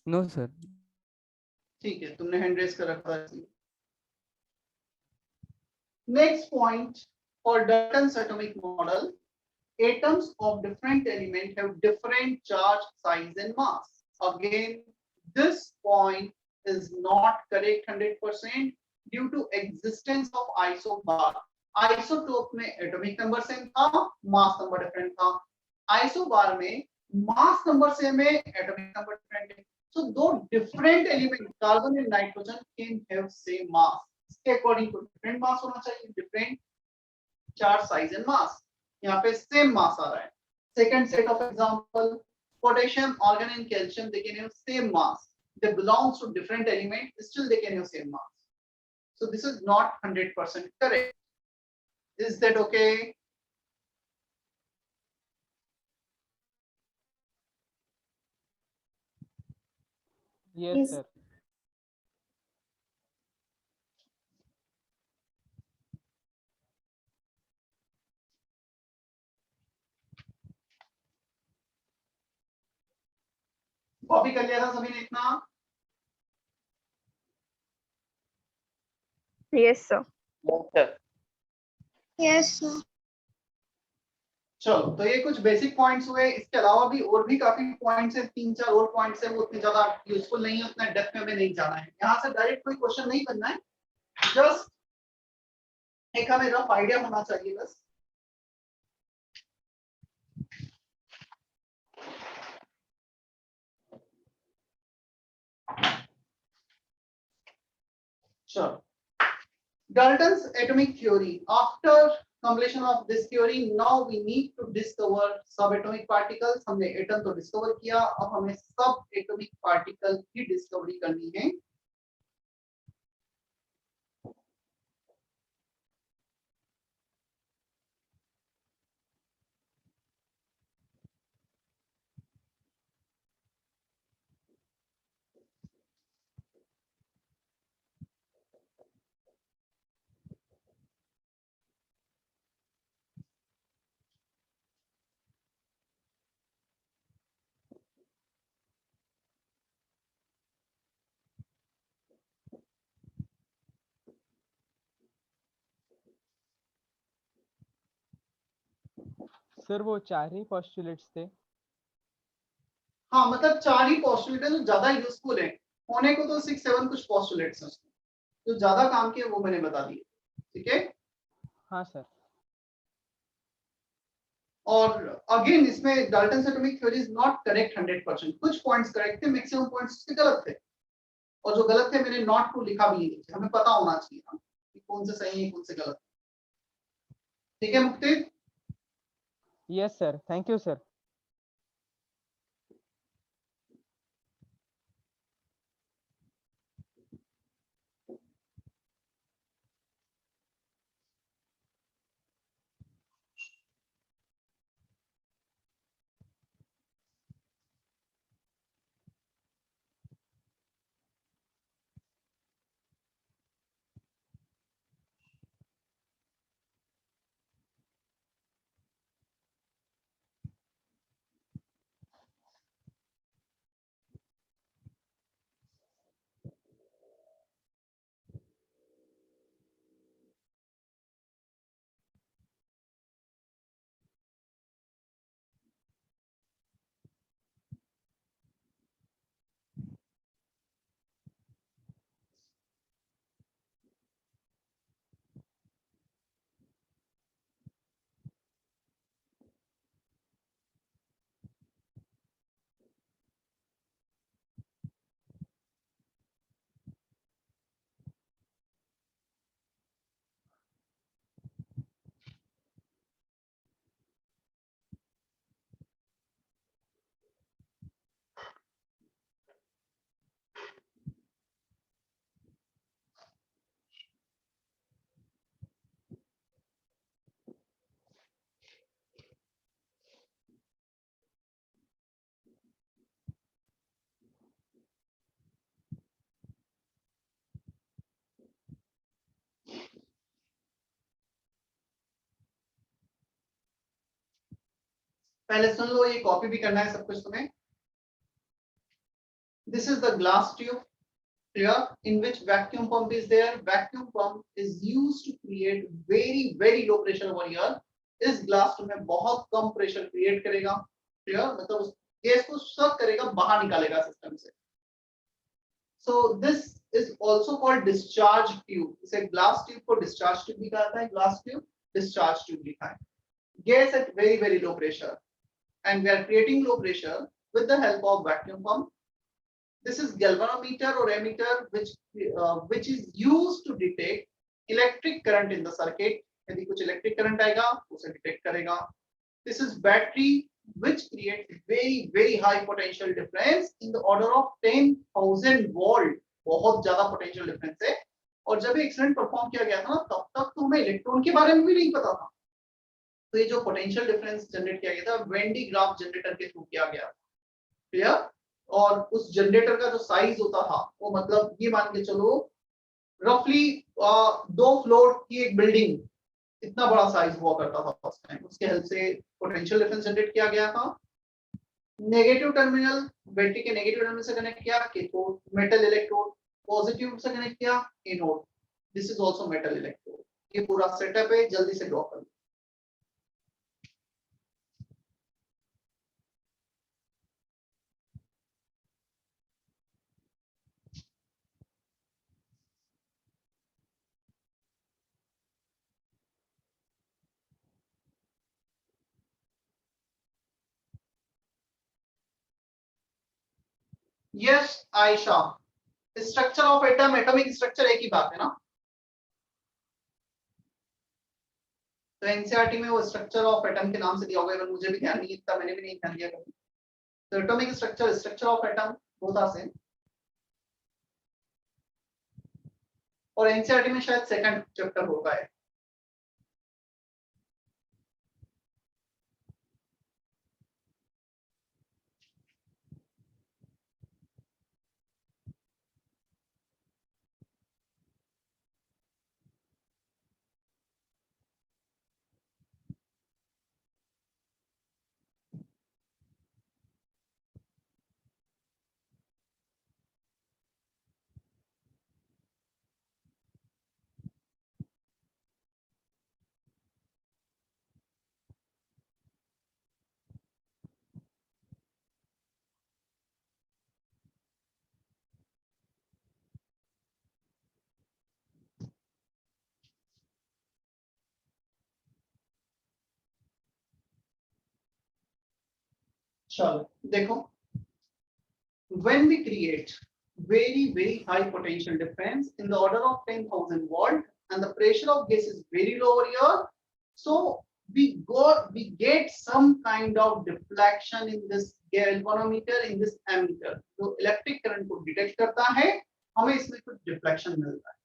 No sir. ठीक है, तुमने हैंड रेस कर रखा है। Next point, for Dalton's atomic model, atoms of different element have different charge, size and mass. Again, this point is not correct 100% due to existence of isobar. Isotope में atomic number same था, mass number different था। Isobar में mass number same है, atomic number different है। So दो different element carbon and nitrogen can have same mass. इसके according to different mass होना चाहिए, different charge, size and mass. यहाँ पे सेम मास आ रहा है। Second set of example, potassium, argon and calcium, they can have same mass. They belongs to different element, still they can have same mass. So this is not 100% correct. Is that okay? Yes, Yes. sir. Copy कर लिया था सभी ने इतना? Yes, sir. Yes, sir. Yes, sir. चलो, तो ये कुछ बेसिक पॉइंट्स हुए। इसके अलावा भी और भी काफी पॉइंट्स हैं, 3-4 और पॉइंट्स हैं, वो उतने ज्यादा यूजफुल नहीं है, उतना डेप्थ में हमें नहीं जाना है। यहाँ से डायरेक्ट कोई क्वेश्चन नहीं करना है, जस्ट एक हमें रफ आइडिया होना चाहिए बस। Sure. Dalton's atomic theory. After completion of this theory, now we need to discover subatomic particles. हमने एटम तो डिस्कवर किया, अब हमें सब एटॉमिक पार्टिकल की डिस्कवरी करनी है। सर वो 4 ही postulates थे। हाँ, मतलब 4 ही पोस्टुलेट है जो ज्यादा यूजफुल है। होने को तो 6-7 कुछ पोस्टुलेट्स हैं, जो ज्यादा काम के वो मैंने बता दिए। ठीक है। हाँ सर। और अगेन इसमें Dalton atomic theory is not correct 100%। कुछ पॉइंट्स करेक्ट थे, मैक्सिमम पॉइंट्स उसके गलत थे, और जो गलत थे मैंने नॉट टू लिखा भी नहीं। हमें पता होना चाहिए ना कि कौन से सही है कौन से गलत। ठीक है मुक्ति? Yes, sir. Thank you, sir. पहले सुन लो, ये कॉपी भी करना है सब कुछ तुम्हें। This is the glass tube, clear, in which vacuum pump is there. Vacuum pump is used to create very low pressure over here. इस ग्लास ट्यूब में बहुत कम प्रेशर क्रिएट करेगा, क्लियर, मतलब उस गैस को सक करेगा, बाहर निकालेगा सिस्टम से. So this is also called discharge tube. इसे ग्लास ट्यूब को डिस्चार्ज ट्यूब भी कहा जाता है, ग्लास ट्यूब डिस्चार्ज ट्यूब लिखा है. Gas at very low pressure, and we are creating low pressure with the help of vacuum pump. This is galvanometer or ammeter, which is used to detect electric current in the circuit. यदि कुछ electric current आएगा उसे detect करेगा. This is battery, which creates very high potential difference in the order of 10,000 volt. बहुत ज्यादा potential difference है. और जब ये एक्सपेरिमेंट परफॉर्म किया गया था ना, तब तक तो हमें इलेक्ट्रॉन के बारे में भी नहीं पता था. तो ये जो पोटेंशियल डिफरेंस जनरेट किया गया था, वेन डी ग्राफ जनरेटर के थ्रू किया गया, क्लियर. और उस जनरेटर का जो साइज होता था, वो मतलब ये मान के चलो रफली 2 फ्लोर की एक बिल्डिंग, इतना बड़ा साइज हुआ करता था फर्स्ट टाइम. उसके हेल्प से पोटेंशियल डिफरेंस जनरेट किया गया था. नेगेटिव टर्मिनल, बैटरी के नेगेटिव टर्मिनल से कनेक्ट किया कैथोड, मेटल इलेक्ट्रोड. पॉजिटिव से कनेक्ट किया anode. This is also metal electrode. ये पूरा सेटअप है, जल्दी से ड्रॉ कर लो. Yes Ayesha, structure of atom, atomic structure एक ही बात है ना. तो एनसीईआरटी में वो स्ट्रक्चर ऑफ एटम के नाम से दिया होगा, इवन मुझे भी ध्यान नहीं इतना, मैंने भी नहीं ध्यान दिया कभी. तो atomic structure, structure of atom both are same. और एनसीईआरटी में शायद सेकंड चैप्टर होगा है. चलो देखो, when we create very high potential difference in the order of 10,000 volt and the pressure of gas is very low over here, so we get some kind of deflection in this galvanometer, in this ammeter. तो electric current को detect करता है, हमें इसमें कुछ deflection मिलता है.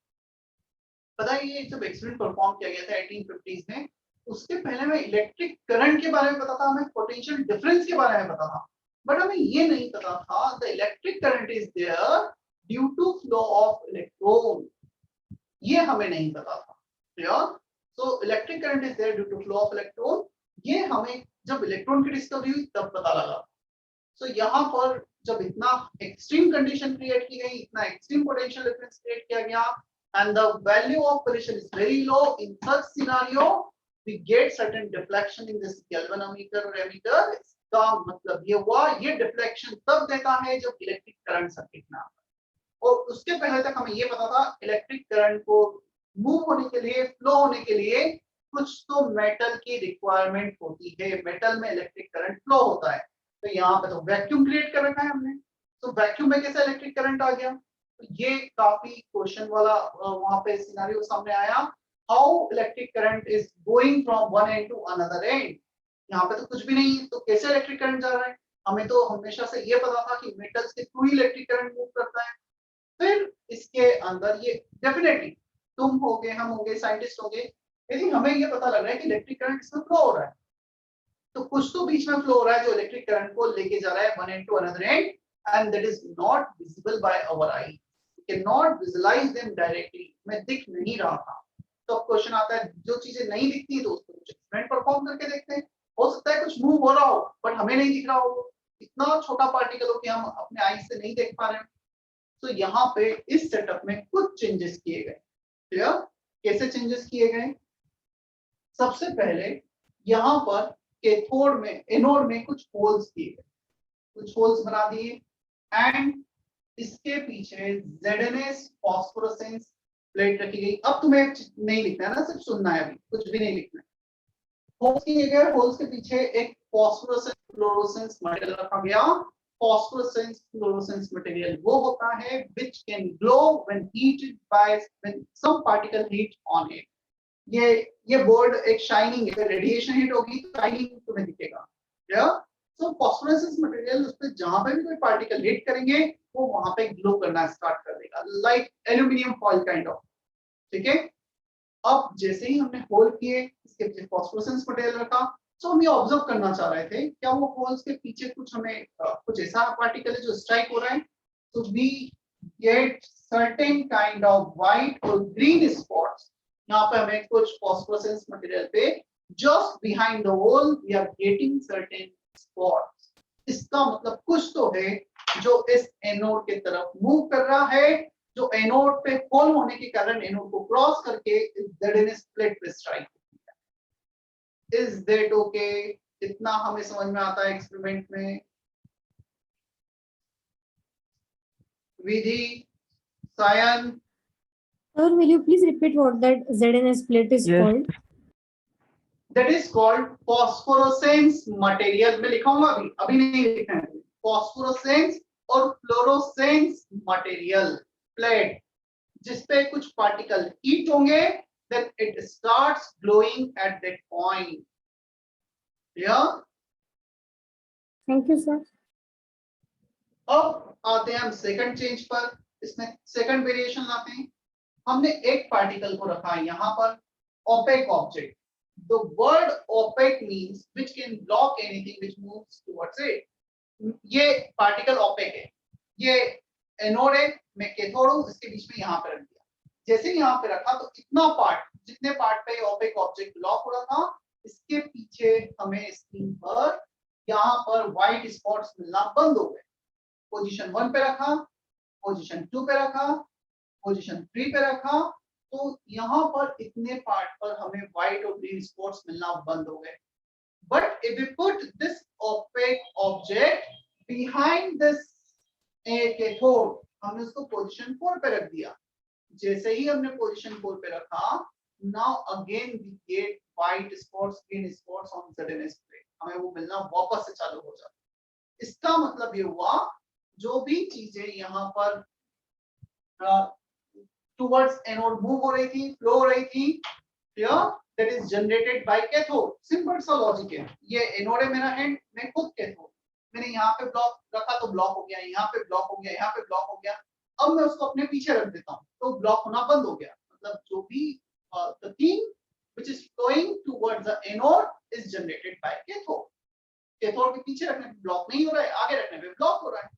पता है, ये जब एक्सपेरिमेंट परफॉर्म किया गया था 1850s में, उसके पहले में इलेक्ट्रिक करंट के बारे में पता था, हमें पोटेंशियल डिफरेंस के बारे में पता था, बट हमें ये नहीं पता था the electric current is there due to flow of electron. ये हमें नहीं पता था, clear. So electric current is there due to flow of electron. ये हमें जब इलेक्ट्रॉन की डिस्कवरी हुई तब पता लगा. सो यहाँ पर जब इतना एक्सट्रीम कंडीशन क्रिएट की गई, इतना एक्सट्रीम पोटेंशियल डिफरेंस क्रिएट किया गया, and the value of pollution is very low, in such scenario we get certain deflection in this galvanometer or ammeter. इसका मतलब ये हुआ, ये डिफ्लेक्शन तब देता है जब इलेक्ट्रिक करंट सर्किट में आता है. और उसके पहले तक हमें ये पता था इलेक्ट्रिक करंट को मूव होने के लिए, फ्लो होने के लिए कुछ तो मेटल की रिक्वायरमेंट होती है, मेटल में इलेक्ट्रिक करंट फ्लो होता है. तो यहाँ पे तो वैक्यूम क्रिएट कर रखा है हमने, तो वैक्यूम में कैसे इलेक्ट्रिक करंट आ गया. ये काफी क्वेश्चन वाला वहां पे सिनेरियो सामने आया. How electric current is going from one end to another end. यहाँ पे तो कुछ भी नहीं, तो कैसे इलेक्ट्रिक करंट जा रहा है. हमें तो हमेशा से ये पता था कि मेटल्स के थ्रू ही इलेक्ट्रिक करंट मूव करता है. फिर इसके अंदर ये डेफिनेटली तुम होगे, हम होगे, साइंटिस्ट होगे, यदि हमें ये पता लग रहा है कि इलेक्ट्रिक करंट इसमें फ्लो हो रहा है, तो कुछ तो बीच में फ्लो हो रहा है जो इलेक्ट्रिक करंट को लेके जा रहा है one end to another end, and that is not visible by our eye. cannot visualize them directly. मैं दिख नहीं रहा था. तो अब क्वेश्चन आता है, जो चीजें नहीं दिखती तो उसको कुछ एक्सपेरिमेंट परफॉर्म करके देखते हैं. हो सकता है कुछ मूव हो रहा हो बट हमें नहीं दिख रहा हो. इतना छोटा पार्टिकल हो कि हम अपने आई से नहीं देख पा रहे हैं। तो यहाँ पे इस सेटअप में कुछ चेंजेस किए गए। क्लियर? कैसे चेंजेस किए गए? सबसे पहले यहाँ पर कैथोड में, एनोड में कुछ होल्स दिए गए, कुछ होल्स बना दिए एंड इसके पीछे ZnS फॉस्फोरेसेंस प्लेट रखी गई। अब तुम्हें नहीं लिखना है ना, सिर्फ सुनना है, अभी कुछ भी नहीं लिखना है। होल्स किए गए, होल्स के पीछे एक फॉस्फोरेसेंस फ्लोरोसेंस मटेरियल रखा गया। फॉस्फोरेसेंस फ्लोरोसेंस मटेरियल वो होता है which can glow when heated by when some particle heat on it। ये बोर्ड एक शाइनिंग है, रेडिएशन हिट होगी तो शाइनिंग तुम्हें दिखेगा। या सो फॉस्फोरेसेंस मटेरियल, उस पे जहां पे भी कोई पार्टिकल हिट करेंगे वो वहां पे ग्लो करना स्टार्ट कर देगा, like aluminium foil kind of. ठीक है, अब जैसे ही हमने होल किए, इसके पीछे फॉस्फोरेसेंस मटेरियल रखा, तो हम ये ऑब्जर्व करना चाह रहे थे क्या वो होल्स के पीछे कुछ हमें कुछ ऐसा पार्टिकल है जो स्ट्राइक हो रहा है। तो we get certain kind of white और ग्रीन स्पॉट्स। यहाँ पे हमें कुछ फॉस्फोरेसेंस मटेरियल पे just behind the hole we are getting certain spots. इसका मतलब कुछ तो है जो इस एनोड की तरफ मूव कर रहा है, जो एनोड पे होल होने के कारण एनोड को क्रॉस करके इस ZnS प्लेट पे स्ट्राइक होती है। Is that okay? इतना हमें समझ में आता है एक्सपेरिमेंट में। विधि, Sion, Sir, will you please repeat what that ZnS plate is Yes. called? that is called phosphorescence material। मैं लिखाऊंगा अभी, अभी नहीं लिखना है। फॉस्फोरेसेंस और फ्लोरोसेंस मटेरियल प्लेट, जिसपे कुछ पार्टिकल हीट होंगे, then it starts glowing at that point। Yeah? Thank you, sir. अब आते हैं हम सेकंड चेंज पर। इसमें सेकंड वेरिएशन लाते हैं। हमने एक पार्टिकल को रखा है यहाँ पर, opaque object। The word opaque means which can block anything which moves towards it। ये पार्टिकल opaque है, ये एनोड है, मैं कैथोड हूं, इसके बीच में यहाँ पे रख दिया। जैसे यहाँ पे रखा तो इतना पार्ट, जितने पार्ट पे opaque ऑब्जेक्ट ब्लॉक हो रहा था, इसके पीछे हमें स्क्रीन पर यहाँ पर व्हाइट स्पॉट्स मिलना बंद हो गए। पोजीशन 1 पे रखा, पोजीशन 2 पे रखा, पोजीशन 3 पे रखा, तो यहाँ पर इतने पार्ट पर हमें व्हाइट और ग्रीन स्पॉट्स मिलना बंद हो गए। But if we put this opaque object behind this cathode, हमने उसको पोजीशन 4 पे रख दिया। जैसे ही हमने पोजीशन 4 पे रखा, now again we get white spots, green spots on ZnS plate. हमें वो मिलना वापस से चालू हो जाता। इसका मतलब ये हुआ जो भी चीजें यहाँ पर टुवर्ड्स एनोड मूव हो रही थी, फ्लो हो रही थी, that is generated by cathode। Simple सा लॉजिक है। ये एनोड है मेरा एंड, मैं खुद कैथोड। मैंने यहाँ पे ब्लॉक रखा तो ब्लॉक हो गया, यहाँ पे ब्लॉक हो गया, यहाँ पे ब्लॉक हो गया। अब मैं उसको अपने पीछे रख देता हूँ तो ब्लॉक होना बंद हो गया। मतलब जो भी the thing which is flowing towards the anode is generated by cathode। Cathode के पीछे रखने पे ब्लॉक नहीं हो रहा है, आगे रखने पे ब्लॉक हो रहा है।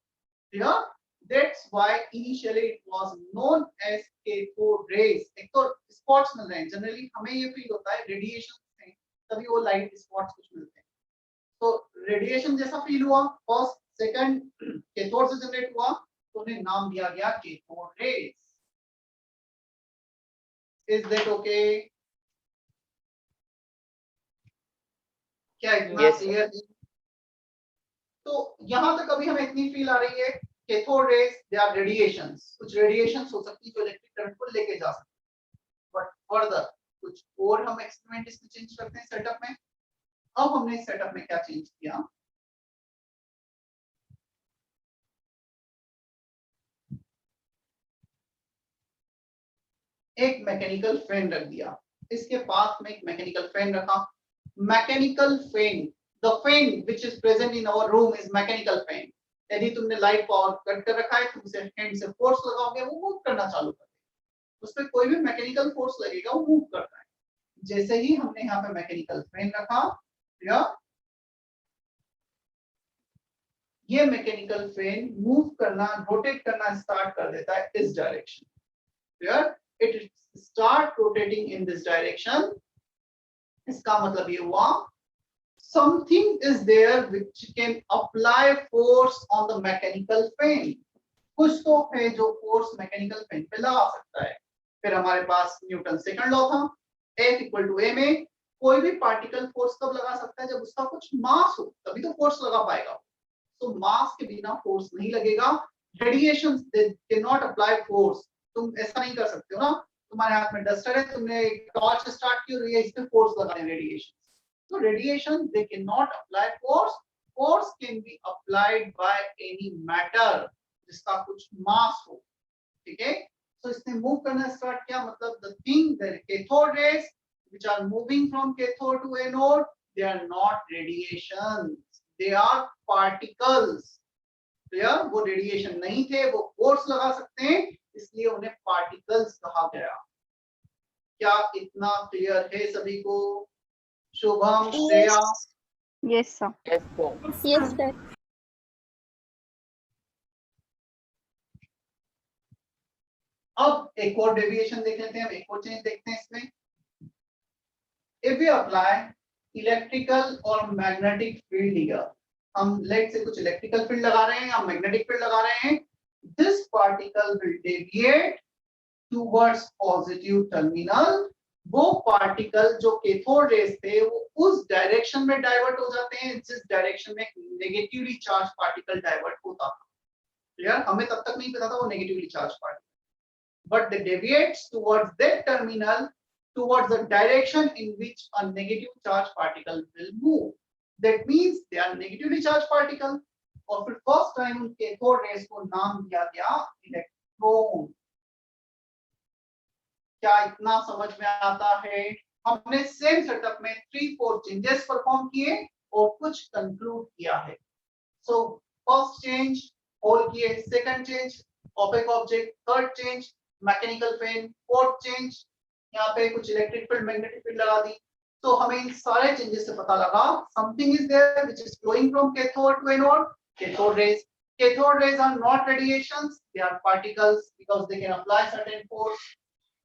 Clear? That's why initially it was known as cathode rays। एक तो स्पॉट्स मिल रहे हैं, जनरली हमें ये फील होता है रेडिएशन से तभी वो लाइट स्पॉट्स कुछ मिलते हैं। तो रेडिएशन जैसा फील हुआ, फर्स्ट सेकंड कैथोड से जनरेट हुआ, तो उन्हें नाम दिया गया cathode rays. Is that okay? क्या इतना Yes, क्लियर? तो यहां तक अभी हमें इतनी फील आ रही है, cathode rays they are radiations. कुछ रेडिएशंस हो सकती है जो इलेक्ट्रिक करंट को लेके जा सकती है। बट फर्दर कुछ और हम एक्सपेरिमेंट इसमें चेंज करते हैं सेटअप में। अब हमने सेटअप में क्या चेंज किया, एक मैकेनिकल फैन रख दिया। इसके पास में एक मैकेनिकल फैन रखा। Mechanical fan, the fan which is present in our room is mechanical fan. यदि तुमने लाइट पावर कट कर रखा है, तुम उसे हैंड से फोर्स लगाओगे, वो मूव करना चालू कर देगा। उस पर कोई भी मैकेनिकल फोर्स लगेगा, वो मूव करता है। जैसे ही हमने यहाँ पे मैकेनिकल फैन रखा, या ये मैकेनिकल फैन मूव करना, रोटेट करना स्टार्ट कर देता है इस direction. Clear? It start rotating in this direction. इसका मतलब ये हुआ something is there which can apply force on the mechanical fan. कुछ तो है जो फोर्स मैकेनिकल फैन पे लगा सकता है। फिर हमारे पास न्यूटन सेकंड लॉ था, F इक्वल टू ma। कोई भी पार्टिकल फोर्स कब लगा सकता है, जब उसका कुछ मास हो, तभी तो फोर्स लगा पाएगा। तो मास के बिना फोर्स नहीं लगेगा। Radiation they can not apply force. तुम ऐसा नहीं कर सकते हो ना, तुम्हारे हाथ में डस्टर है, तुमने एक टॉर्च स्टार्ट की और ये इस पे फोर्स लगा रहे हैं radiation. So radiation they cannot apply force. Force can be applied by any matter जिसका कुछ मास हो, ठीक है। So इसने मूव करना स्टार्ट किया, मतलब the thing, the cathode rays which are moving from cathode to anode, they are not radiations, they are particles. Clear? वो रेडिएशन नहीं थे, वो फोर्स लगा सकते हैं, इसलिए उन्हें पार्टिकल्स कहा गया। क्या इतना क्लियर है सभी को? Shubham, Shreya, Yes, sir. Yes, sir. अब एक और डेविएशन देख लेते हैं, एक और चेंज देखते हैं इसमें। इफ वी अप्लाई इलेक्ट्रिकल और मैग्नेटिक फील्ड हियर, हम लेट से कुछ इलेक्ट्रिकल फील्ड लगा रहे हैं या मैग्नेटिक फील्ड लगा रहे हैं, this particle will deviate towards positive terminal. वो पार्टिकल जो कैथोड रेज थे वो उस डायरेक्शन में डाइवर्ट हो जाते हैं जिस डायरेक्शन में नेगेटिवली चार्ज पार्टिकल डाइवर्ट होता था। क्लियर? हमें तब तक नहीं पता था वो negatively charge particle, but they deviates towards that terminal, towards the direction in which a negative charge particle will move. That means they are negatively charged particle। और फिर फर्स्ट टाइम उन कैथोड रेज को नाम दिया गया electron. क्या इतना समझ में आता है? हमने सेम सेटअप में 3-4 चेंजेस परफॉर्म किए और कुछ कंक्लूड किया है। सो फर्स्ट चेंज होल किए, second change opaque object, third change mechanical fan, fourth change यहाँ पे कुछ इलेक्ट्रिक फील्ड मैग्नेटिक फील्ड लगा दी। तो हमें इन सारे चेंजेस से पता लगा something is there which is flowing from cathode to anode, cathode rays. Cathode rays are not radiations, they are particles because they can apply certain force.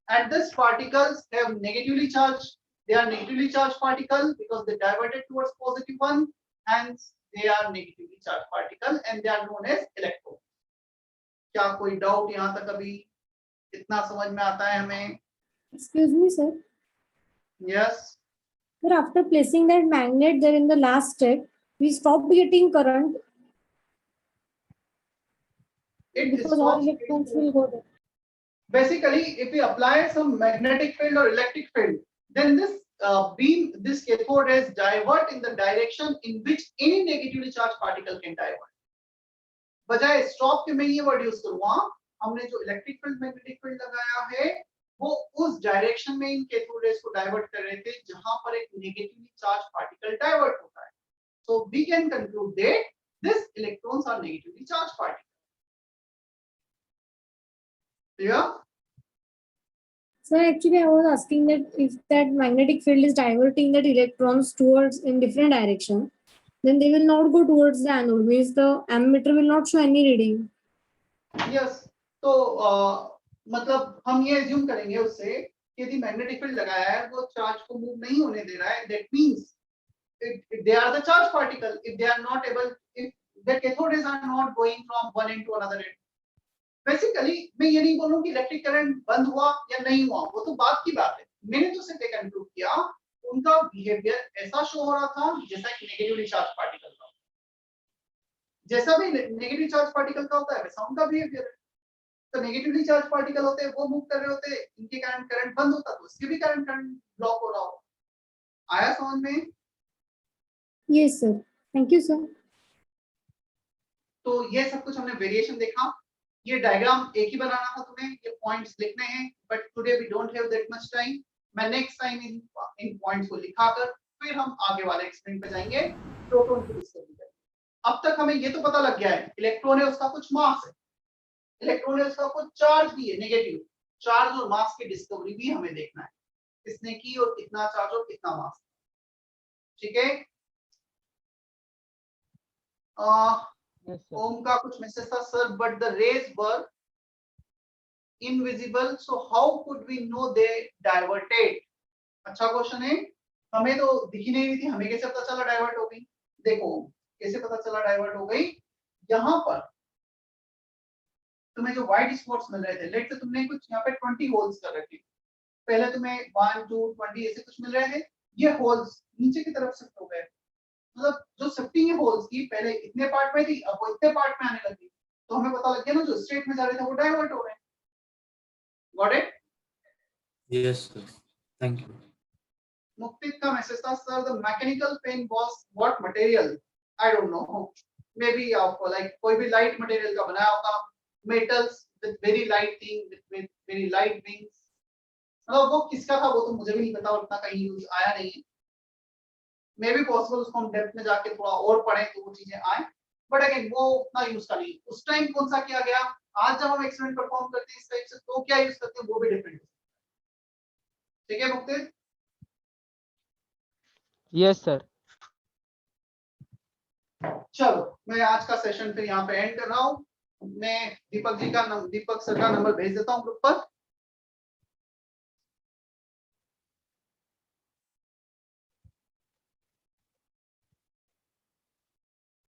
And these particles have negatively charged, they are negatively charged particle because they diverted towards positive one, and they are negatively charged particle and they are known as electrons. क्या कोई doubt यहाँ तक? अभी इतना समझ में आता है हमें? Excuse me, sir. Yes. Sir, after placing that magnet there in the last step, we stopped getting current It because all stops electrons will go there. basically if we apply some magnetic field or electric field, then this beam, this cathode rays divert in the direction in which any negatively charged particle can divert. बजाय stop के मैं ये word use करूंगा, हमने जो electric field magnetic field लगाया है वो उस डायरेक्शन में इन कैथोड रेज को डाइवर्ट कर रहे थे जहां पर एक नेगेटिवली चार्ज पार्टिकल डाइवर्ट होता है। So we can conclude that this electrons are negatively charge particle. Clear? Sir, actually I was asking that if that magnetic field is diverting that electrons towards in different direction, then they will not go towards the anode, means the ammeter will not show any reading. Yes. तो मतलब हम ये assume करेंगे उससे कि यदि magnetic field लगाया है वो चार्ज को मूव नहीं होने दे रहा है, that means they are the charge particle. If they are not able, if the cathode rays are not going from one end to another end. Basically मैं ये नहीं बोलूं कि इलेक्ट्रिक करंट बंद हुआ या नहीं हुआ, वो तो बात की बात है। मैंने तो सिर्फ एक कंक्लूड किया उनका बिहेवियर ऐसा शो हो रहा था जैसा कि नेगेटिवली चार्ज पार्टिकल का, जैसा भी नेगेटिव चार्ज पार्टिकल का होता है वैसा उनका बिहेवियर है। तो नेगेटिवली चार्ज पार्टिकल होते हैं वो मूव कर रहे होते, इनके कारण करंट बंद होता तो उसके भी कारण करंट ब्लॉक हो रहा होता। आया समझ में? Yes, sir. Thank you, sir. तो ये सब कुछ हमने वेरिएशन देखा। ये डायग्राम एक ही बनाना था तुम्हें, ये पॉइंट्स लिखने हैं, but today we don't have that much time. मैं नेक्स्ट टाइम इन पॉइंट्स को लिखाकर फिर हम आगे वाले एक्सपेरिमेंट पे जाएंगे, प्रोटॉन की डिस्कवरी करेंगे। अब तक हमें ये तो पता लग गया है इलेक्ट्रॉन है उसका कुछ मास है, इलेक्ट्रॉन है उसका कुछ चार्ज भी है, नेगेटिव चार्ज और मास की डिस्कवरी भी हमें देखना है, किसने की और कितना चार्ज और कितना मास। ठीक है? Yes, sir. ओम का कुछ मैसेज था sir, but the rays were invisible, so how could we know they diverted? अच्छा क्वेश्चन है। हमें तो दिखी नहीं रही थी, हमें कैसे पता चला डाइवर्ट हो गई? देखो कैसे पता चला डाइवर्ट हो गई, यहाँ पर तुम्हें जो व्हाइट स्पॉट्स मिल रहे थे, लेट से तुमने कुछ यहाँ पे 20 होल्स कर रखे, पहले तुम्हें 1 2 20 ऐसे कुछ मिल रहे थे, ये होल्स नीचे की तरफ शिफ्ट हो गए, मतलब जो शिफ्टिंग है होल्स की, पहले इतने पार्ट में थी, अब वो इतने पार्ट में आने लगी, तो हमें पता लग गया ना जो स्ट्रेट में जा रहे थे वो डाइवर्ट हो गए। Got it? Yes, sir. Thank you. Muktit का मैसेज था, sir the mechanical fan was what material? I don't know, maybe of like कोई भी लाइट मटेरियल का बनाया होगा, metals with very light thing with very light wings, मतलब वो किसका था वो तो मुझे भी नहीं पता, उतना कहीं यूज आया नहीं है, मे बी पॉसिबल उसको हम डेप्थ में जाके थोड़ा और पढ़ें तो वो चीजें आए, बट अगेन वो उतना यूज का नहीं। उस टाइम कौन सा किया गया, आज जब हम एक्सपेरिमेंट परफॉर्म करते हैं इस टाइप से तो क्या यूज करते हैं वो भी डिफरेंट है। ठीक है मुक्तित? Yes, sir. चलो मैं आज का सेशन फिर यहाँ पे एंड कर रहा हूँ, मैं दीपक सर का नंबर भेज देता हूँ ग्रुप पर,